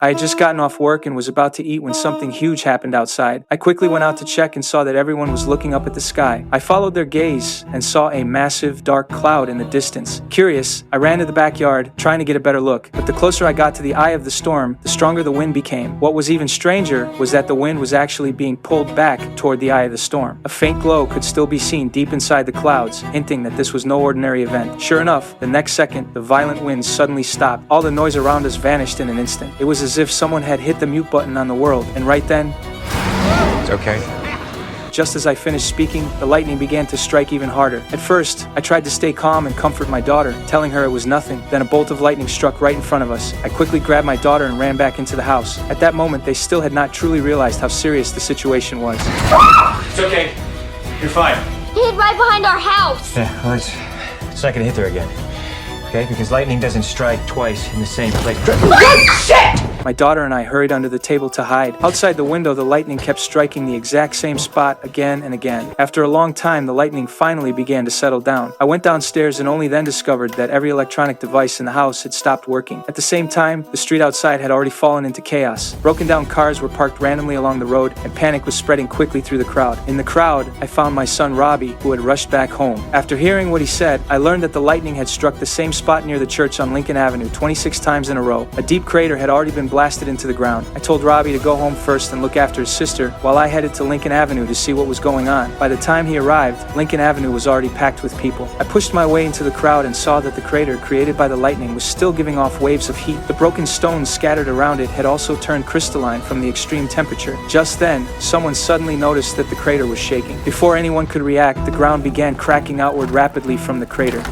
I had just gotten off work and was about to eat when something huge happened outside. I quickly went out to check and saw that everyone was looking up at the sky. I followed their gaze and saw a massive, dark cloud in the distance. Curious, I ran to the backyard, trying to get a better look. But the closer I got to the eye of the storm, the stronger the wind became. What was even stranger was that the wind was actually being pulled back toward the eye of the storm. A faint glow could still be seen deep inside the clouds, hinting that this was no ordinary event. Sure enough, the next second, the violent wind suddenly stopped. All the noise around us vanished in an instant. It was as if someone had hit the mute button on the world, and right then, it's okay. just as I finished speaking, the lightning began to strike even harder. At first, I tried to stay calm and comfort my daughter, telling her it was nothing. Then a bolt of lightning struck right in front of us. I quickly grabbed my daughter and ran back into the house. At that moment, they still had not truly realized how serious the situation was. It's okay. You're fine. He hid right behind our house. Yeah, well, it's not gonna hit there again. Okay, because lightning doesn't strike twice in the same place. Shit! My daughter and I hurried under the table to hide. Outside the window, the lightning kept striking the exact same spot again and again. After a long time, the lightning finally began to settle down. I went downstairs and only then discovered that every electronic device in the house had stopped working. At the same time, the street outside had already fallen into chaos. Broken down cars were parked randomly along the road, and panic was spreading quickly through the crowd. In the crowd, I found my son Robbie, who had rushed back home. After hearing what he said, I learned that the lightning had struck the same spot near the church on Lincoln Avenue 26 times in a row. A deep crater had already been blasted into the ground. I told Robbie to go home first and look after his sister while I headed to Lincoln Avenue to see what was going on. By the time he arrived, Lincoln Avenue was already packed with people. I pushed my way into the crowd and saw that the crater created by the lightning was still giving off waves of heat. The broken stones scattered around it had also turned crystalline from the extreme temperature. Just then, someone suddenly noticed that the crater was shaking. Before anyone could react, the ground began cracking outward rapidly from the crater.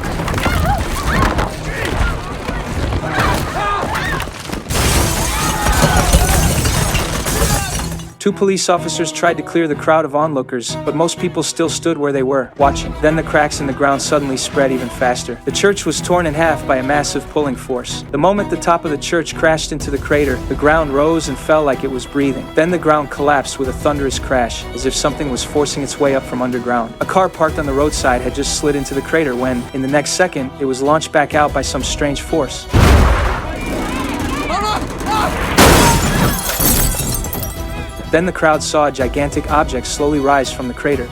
Two police officers tried to clear the crowd of onlookers, but most people still stood where they were, watching. Then the cracks in the ground suddenly spread even faster. The church was torn in half by a massive pulling force. The moment the top of the church crashed into the crater, the ground rose and fell like it was breathing. Then the ground collapsed with a thunderous crash, as if something was forcing its way up from underground. A car parked on the roadside had just slid into the crater when, in the next second, it was launched back out by some strange force. Then the crowd saw a gigantic object slowly rise from the crater.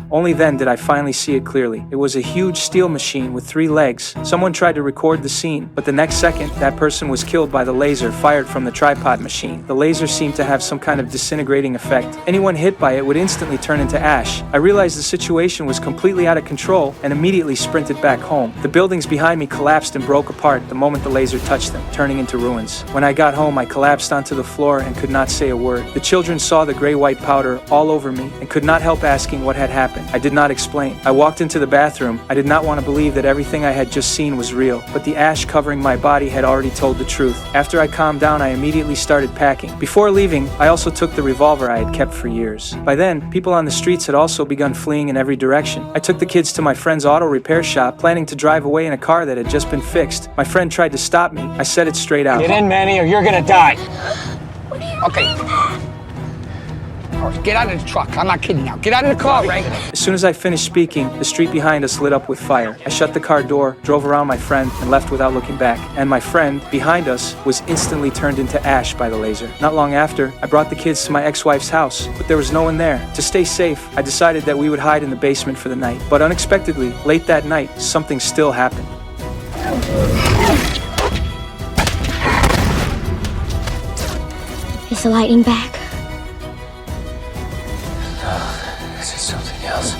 Only then did I finally see it clearly. It was a huge steel machine with 3 legs. Someone tried to record the scene, but the next second, that person was killed by the laser fired from the tripod machine. The laser seemed to have some kind of disintegrating effect. Anyone hit by it would instantly turn into ash. I realized the situation was completely out of control and immediately sprinted back home. The buildings behind me collapsed and broke apart the moment the laser touched them, turning into ruins. When I got home, I collapsed onto the floor and could not say a word. The children saw the gray-white powder all over me and could not help asking what had happened. I did not explain. I walked into the bathroom. I did not want to believe that everything I had just seen was real, but the ash covering my body had already told the truth. After I calmed down, I immediately started packing. Before leaving, I also took the revolver I had kept for years. By then, people on the streets had also begun fleeing in every direction. I took the kids to my friend's auto repair shop, planning to drive away in a car that had just been fixed. My friend tried to stop me. I said it straight out. Get in, Manny, or you're gonna die. Okay. All right, get out of the truck. I'm not kidding now. Get out of the car, Ray. As soon as I finished speaking, the street behind us lit up with fire. I shut the car door, drove around my friend, and left without looking back. And my friend, behind us, was instantly turned into ash by the laser. Not long after, I brought the kids to my ex-wife's house, but there was no one there. To stay safe, I decided that we would hide in the basement for the night. But unexpectedly, late that night, something still happened. Is the lightning back? This is something else.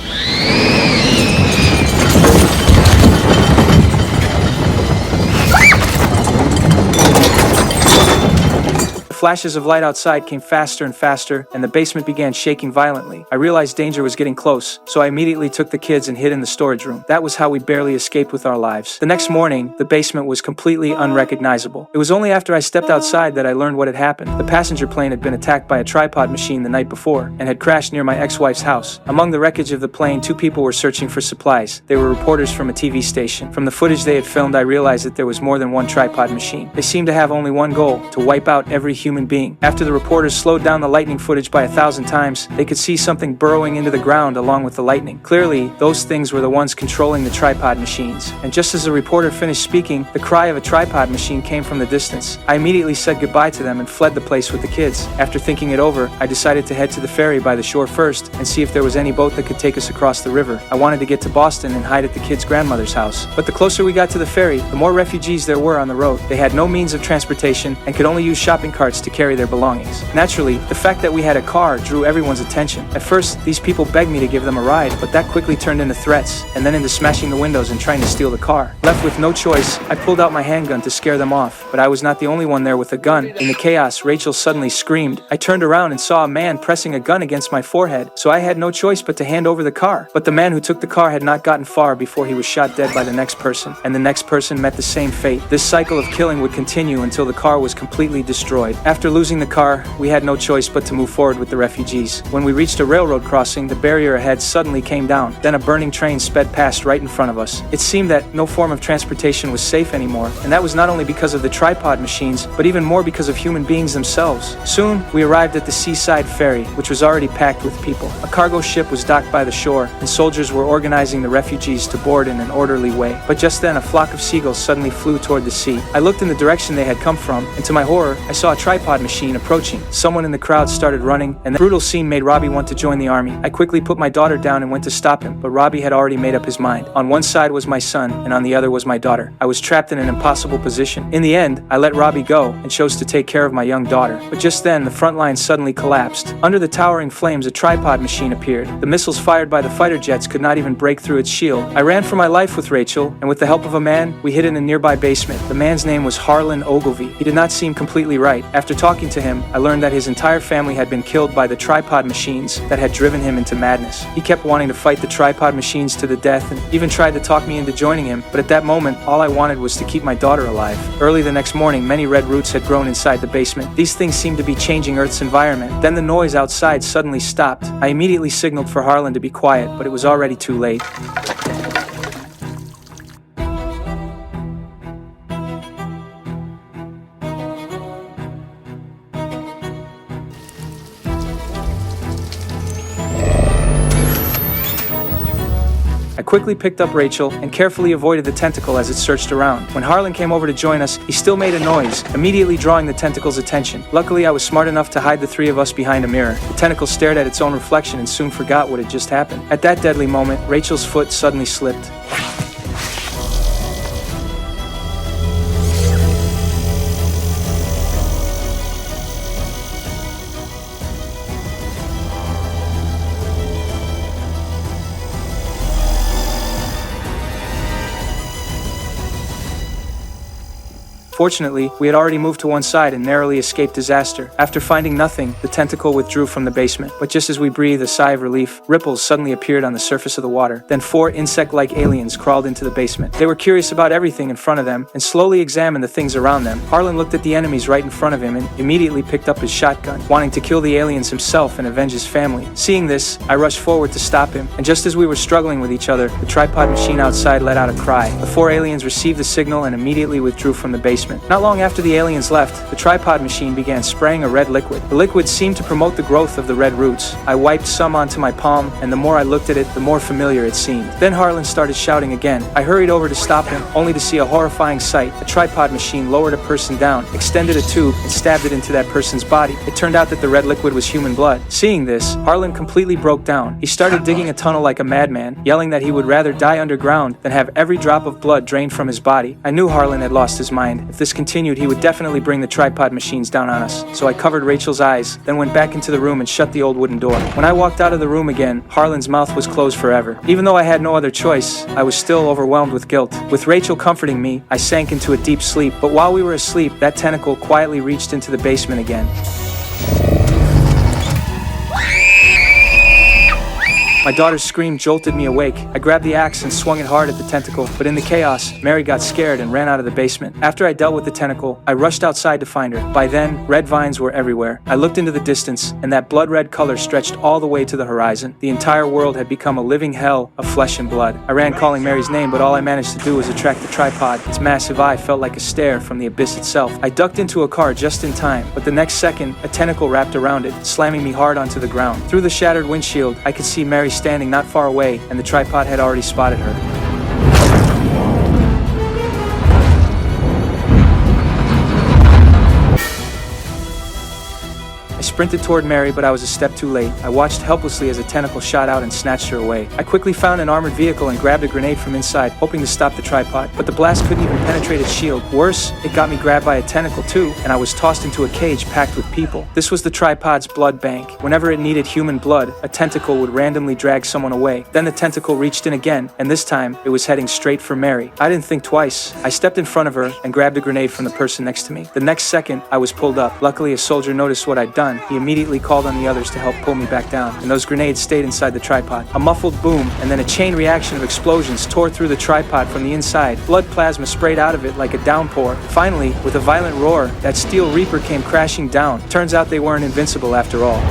Flashes of light outside came faster and faster, and the basement began shaking violently. I realized danger was getting close, so I immediately took the kids and hid in the storage room. That was how we barely escaped with our lives. The next morning, the basement was completely unrecognizable. It was only after I stepped outside that I learned what had happened. The passenger plane had been attacked by a tripod machine the night before, and had crashed near my ex-wife's house. Among the wreckage of the plane, 2 people were searching for supplies. They were reporters from a TV station. From the footage they had filmed, I realized that there was more than one tripod machine. They seemed to have only one goal: to wipe out every human human being. After the reporters slowed down the lightning footage by 1,000 times, they could see something burrowing into the ground along with the lightning. Clearly, those things were the ones controlling the tripod machines. And just as the reporter finished speaking, the cry of a tripod machine came from the distance. I immediately said goodbye to them and fled the place with the kids. After thinking it over, I decided to head to the ferry by the shore first and see if there was any boat that could take us across the river. I wanted to get to Boston and hide at the kids' grandmother's house. But the closer we got to the ferry, the more refugees there were on the road. They had no means of transportation and could only use shopping carts to carry their belongings. Naturally, the fact that we had a car drew everyone's attention. At first, these people begged me to give them a ride, but that quickly turned into threats, and then into smashing the windows and trying to steal the car. Left with no choice, I pulled out my handgun to scare them off, but I was not the only one there with a gun. In the chaos, Rachel suddenly screamed. I turned around and saw a man pressing a gun against my forehead, so I had no choice but to hand over the car. But the man who took the car had not gotten far before he was shot dead by the next person, and the next person met the same fate. This cycle of killing would continue until the car was completely destroyed. After losing the car, we had no choice but to move forward with the refugees. When we reached a railroad crossing, the barrier ahead suddenly came down. Then a burning train sped past right in front of us. It seemed that no form of transportation was safe anymore, and that was not only because of the tripod machines, but even more because of human beings themselves. Soon, we arrived at the seaside ferry, which was already packed with people. A cargo ship was docked by the shore, and soldiers were organizing the refugees to board in an orderly way. But just then, a flock of seagulls suddenly flew toward the sea. I looked in the direction they had come from, and to my horror, I saw a tripod machine approaching. Someone in the crowd started running, and the brutal scene made Robbie want to join the army. I quickly put my daughter down and went to stop him, but Robbie had already made up his mind. On one side was my son, and on the other was my daughter. I was trapped in an impossible position. In the end, I let Robbie go and chose to take care of my young daughter. But just then, the front line suddenly collapsed. Under the towering flames, a tripod machine appeared. The missiles fired by the fighter jets could not even break through its shield. I ran for my life with Rachel, and with the help of a man, we hid in a nearby basement. The man's name was Harlan Ogilvy. He did not seem completely right. After talking to him, I learned that his entire family had been killed by the tripod machines that had driven him into madness. He kept wanting to fight the tripod machines to the death and even tried to talk me into joining him, but at that moment, all I wanted was to keep my daughter alive. Early the next morning, many red roots had grown inside the basement. These things seemed to be changing Earth's environment. Then the noise outside suddenly stopped. I immediately signaled for Harlan to be quiet, but it was already too late. I quickly picked up Rachel and carefully avoided the tentacle as it searched around. When Harlan came over to join us, he still made a noise, immediately drawing the tentacle's attention. Luckily, I was smart enough to hide the three of us behind a mirror. The tentacle stared at its own reflection and soon forgot what had just happened. At that deadly moment, Rachel's foot suddenly slipped. Fortunately, we had already moved to one side and narrowly escaped disaster. After finding nothing, the tentacle withdrew from the basement. But just as we breathed a sigh of relief, ripples suddenly appeared on the surface of the water. Then 4 insect-like aliens crawled into the basement. They were curious about everything in front of them and slowly examined the things around them. Harlan looked at the enemies right in front of him and immediately picked up his shotgun, wanting to kill the aliens himself and avenge his family. Seeing this, I rushed forward to stop him, and just as we were struggling with each other, the tripod machine outside let out a cry. The 4 aliens received the signal and immediately withdrew from the basement. Not long after the aliens left, the tripod machine began spraying a red liquid. The liquid seemed to promote the growth of the red roots. I wiped some onto my palm, and the more I looked at it, the more familiar it seemed. Then Harlan started shouting again. I hurried over to stop him, only to see a horrifying sight. A tripod machine lowered a person down, extended a tube, and stabbed it into that person's body. It turned out that the red liquid was human blood. Seeing this, Harlan completely broke down. He started digging a tunnel like a madman, yelling that he would rather die underground than have every drop of blood drained from his body. I knew Harlan had lost his mind. If this continued, he would definitely bring the tripod machines down on us. So I covered Rachel's eyes, then went back into the room and shut the old wooden door. When I walked out of the room again, Harlan's mouth was closed forever. Even though I had no other choice, I was still overwhelmed with guilt. With Rachel comforting me, I sank into a deep sleep. But while we were asleep, that tentacle quietly reached into the basement again. My daughter's scream jolted me awake. I grabbed the axe and swung it hard at the tentacle, but in the chaos, Mary got scared and ran out of the basement. After I dealt with the tentacle, I rushed outside to find her. By then, red vines were everywhere. I looked into the distance, and that blood-red color stretched all the way to the horizon. The entire world had become a living hell of flesh and blood. I ran calling Mary's name, but all I managed to do was attract the tripod. Its massive eye felt like a stare from the abyss itself. I ducked into a car just in time, but the next second, a tentacle wrapped around it, slamming me hard onto the ground. Through the shattered windshield, I could see Mary standing not far away, and the tripod had already spotted her. I sprinted toward Mary, but I was a step too late. I watched helplessly as a tentacle shot out and snatched her away. I quickly found an armored vehicle and grabbed a grenade from inside, hoping to stop the tripod, but the blast couldn't even penetrate its shield. Worse, it got me grabbed by a tentacle too, and I was tossed into a cage packed with people. This was the tripod's blood bank. Whenever it needed human blood, a tentacle would randomly drag someone away. Then the tentacle reached in again, and this time, it was heading straight for Mary. I didn't think twice. I stepped in front of her and grabbed a grenade from the person next to me. The next second, I was pulled up. Luckily, a soldier noticed what I'd done. He immediately called on the others to help pull me back down, and those grenades stayed inside the tripod. A muffled boom, and then a chain reaction of explosions tore through the tripod from the inside. Blood plasma sprayed out of it like a downpour. Finally, with a violent roar, that steel reaper came crashing down. Turns out they weren't invincible after all.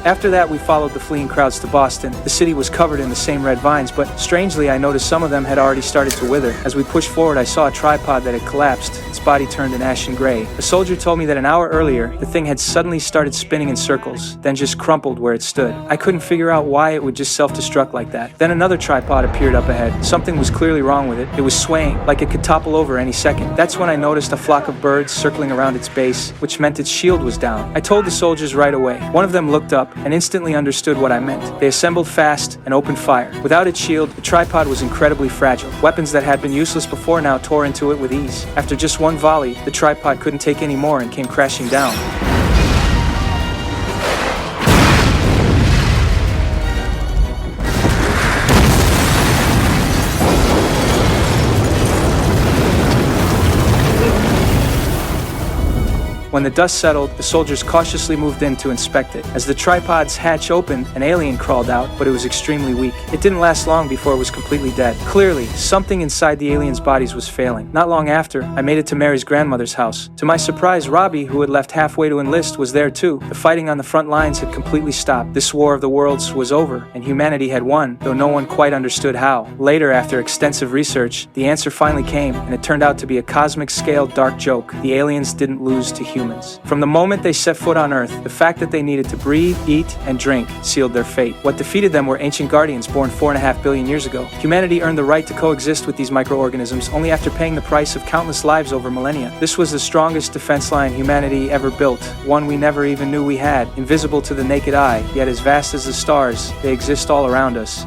After that, we followed the fleeing crowds to Boston. The city was covered in the same red vines, but strangely, I noticed some of them had already started to wither. As we pushed forward, I saw a tripod that had collapsed. Its body turned an ashen gray. A soldier told me that an hour earlier, the thing had suddenly started spinning in circles, then just crumpled where it stood. I couldn't figure out why it would just self-destruct like that. Then another tripod appeared up ahead. Something was clearly wrong with it. It was swaying, like it could topple over any second. That's when I noticed a flock of birds circling around its base, which meant its shield was down. I told the soldiers right away. One of them looked up and instantly understood what I meant. They assembled fast and opened fire. Without its shield, the tripod was incredibly fragile. Weapons that had been useless before now tore into it with ease. After just one volley, the tripod couldn't take any more and came crashing down. When the dust settled, the soldiers cautiously moved in to inspect it. As the tripod's hatch opened, an alien crawled out, but it was extremely weak. It didn't last long before it was completely dead. Clearly, something inside the aliens' bodies was failing. Not long after, I made it to Mary's grandmother's house. To my surprise, Robbie, who had left halfway to enlist, was there too. The fighting on the front lines had completely stopped. This war of the worlds was over, and humanity had won, though no one quite understood how. Later, after extensive research, the answer finally came, and it turned out to be a cosmic-scale dark joke. The aliens didn't lose to humans. From the moment they set foot on Earth, the fact that they needed to breathe, eat, and drink sealed their fate. What defeated them were ancient guardians born 4.5 billion years ago. Humanity earned the right to coexist with these microorganisms only after paying the price of countless lives over millennia. This was the strongest defense line humanity ever built, one we never even knew we had. Invisible to the naked eye, yet as vast as the stars, they exist all around us.